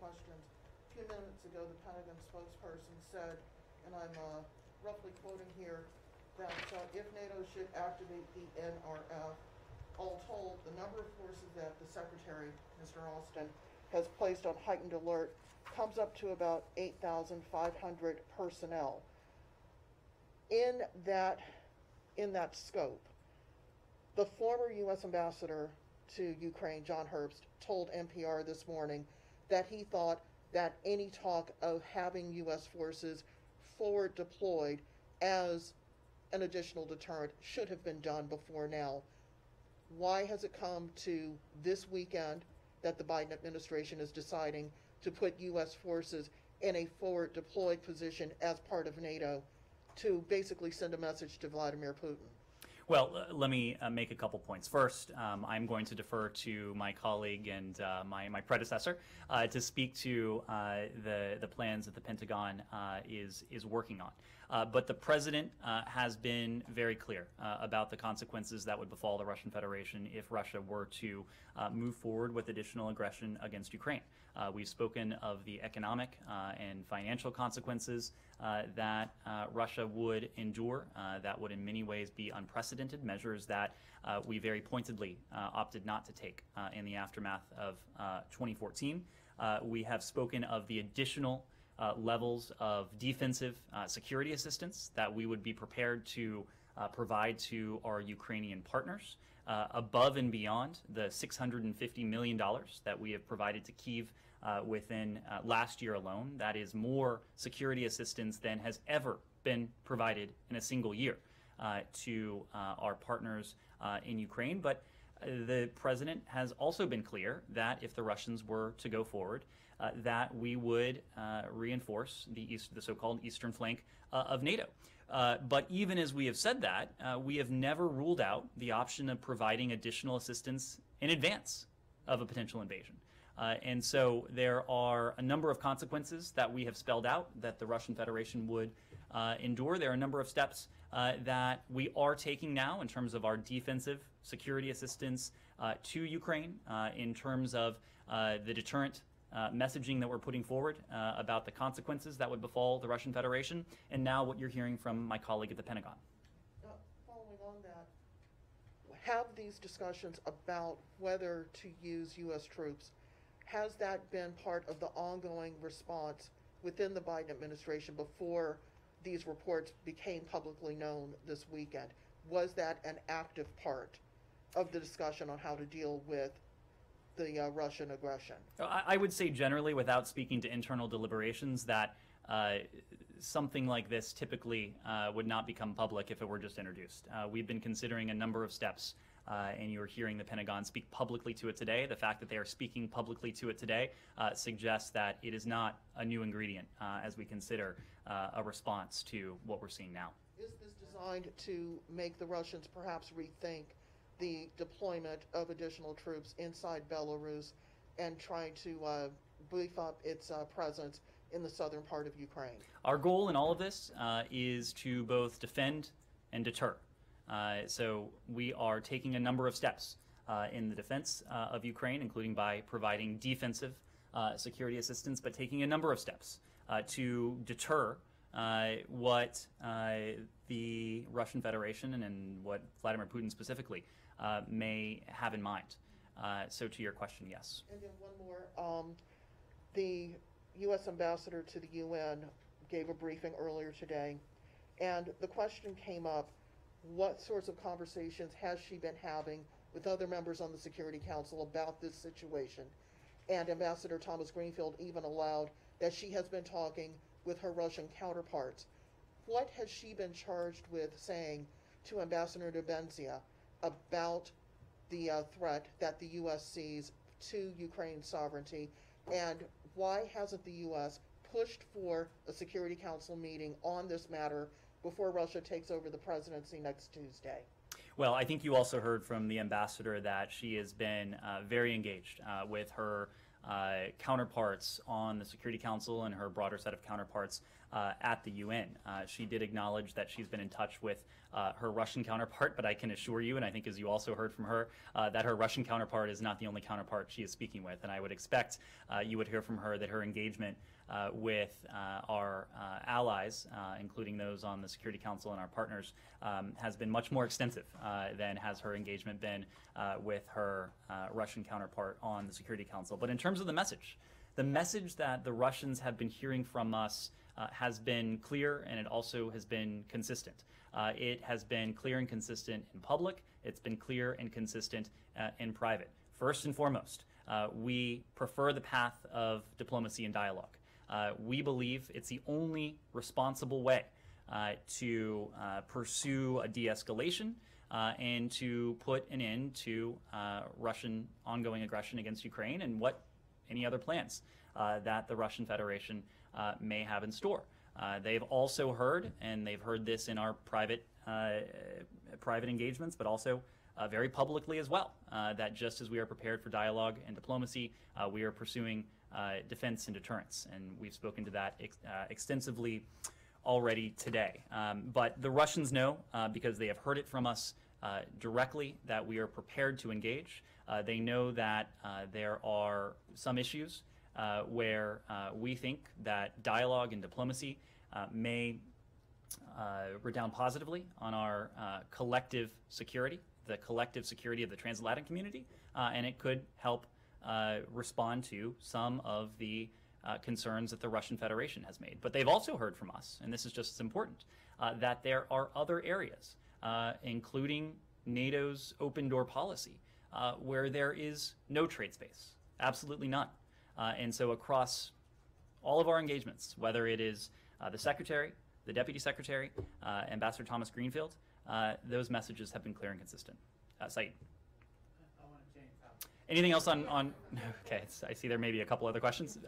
questions. A few minutes ago, the Pentagon spokesperson said, and I'm roughly quoting here, that if NATO should activate the NRF, all told, the number of forces that the Secretary, Mr. Austin, has placed on heightened alert comes up to about 8,500 personnel. In that scope, the former U.S. ambassador to Ukraine, John Herbst, told NPR this morning that he thought that any talk of having U.S. forces forward deployed as an additional deterrent should have been done before now. Why has it come to this weekend that the Biden administration is deciding to put U.S. forces in a forward deployed position as part of NATO to basically send a message to Vladimir Putin? Well, let me make a couple points. First, I'm going to defer to my colleague and my predecessor to speak to the plans that the Pentagon is working on. But the president has been very clear about the consequences that would befall the Russian Federation if Russia were to move forward with additional aggression against Ukraine. We've spoken of the economic and financial consequences that Russia would endure, that would in many ways be unprecedented, measures that we very pointedly opted not to take in the aftermath of 2014. We have spoken of the additional levels of defensive security assistance that we would be prepared to provide to our Ukrainian partners, above and beyond the $650 million that we have provided to Kyiv within last year alone. That is more security assistance than has ever been provided in a single year to our partners in Ukraine. But the president has also been clear that if the Russians were to go forward, that we would reinforce the so-called eastern flank of NATO. But even as we have said that, we have never ruled out the option of providing additional assistance in advance of a potential invasion. And so there are a number of consequences that we have spelled out that the Russian Federation would endure. There are a number of steps that we are taking now in terms of our defensive security assistance to Ukraine, in terms of the deterrent messaging that we're putting forward about the consequences that would befall the Russian Federation, and now what you're hearing from my colleague at the Pentagon. Following on that, have these discussions about whether to use U.S. troops, has that been part of the ongoing response within the Biden administration before these reports became publicly known this weekend? Was that an active part of the discussion on how to deal with the Russian aggression? I would say generally, without speaking to internal deliberations, that something like this typically would not become public if it were just introduced. We've been considering a number of steps, and you're hearing the Pentagon speak publicly to it today. The fact that they are speaking publicly to it today suggests that it is not a new ingredient as we consider a response to what we're seeing now. Is this designed to make the Russians perhaps rethink the deployment of additional troops inside Belarus and trying to beef up its presence in the southern part of Ukraine? Our goal in all of this is to both defend and deter. So we are taking a number of steps in the defense of Ukraine, including by providing defensive security assistance, but taking a number of steps to deter what the Russian Federation and what Vladimir Putin specifically may have in mind. So to your question, yes. And then one more. The U.S. ambassador to the UN gave a briefing earlier today, and the question came up, what sorts of conversations has she been having with other members on the Security Council about this situation? And Ambassador Thomas Greenfield even allowed that she has been talking with her Russian counterparts. What has she been charged with saying to Ambassador Nebenzia about the threat that the U.S. sees to Ukraine's sovereignty, and why hasn't the U.S. pushed for a Security Council meeting on this matter before Russia takes over the presidency next Tuesday? Well, I think you also heard from the ambassador that she has been very engaged with her counterparts on the Security Council and her broader set of counterparts at the UN. She did acknowledge that she's been in touch with her Russian counterpart, but I can assure you, and I think as you also heard from her, that her Russian counterpart is not the only counterpart she is speaking with. And I would expect you would hear from her that her engagement with our allies, including those on the Security Council and our partners, has been much more extensive than has her engagement been with her Russian counterpart on the Security Council. But in terms of the message that the Russians have been hearing from us has been clear, and it also has been consistent. It has been clear and consistent in public. It's been clear and consistent in private. First and foremost, we prefer the path of diplomacy and dialogue. We believe it's the only responsible way to pursue a de-escalation and to put an end to Russian ongoing aggression against Ukraine and what any other plans that the Russian Federation may have in store. They've also heard, and they've heard this in our private engagements, but also very publicly as well, that just as we are prepared for dialogue and diplomacy, we are pursuing defense and deterrence, and we've spoken to that extensively already today. But the Russians know, because they have heard it from us directly, that we are prepared to engage. They know that there are some issues where we think that dialogue and diplomacy may redound positively on our collective security, the collective security of the transatlantic community, and it could help respond to some of the concerns that the Russian Federation has made. But they've also heard from us, and this is just as important, that there are other areas, including NATO's open door policy, where there is no trade space, absolutely none. And so across all of our engagements, whether it is the Secretary, the Deputy Secretary, Ambassador Thomas Greenfield, those messages have been clear and consistent. Saeed. Anything else on okay, I see there may be a couple other questions.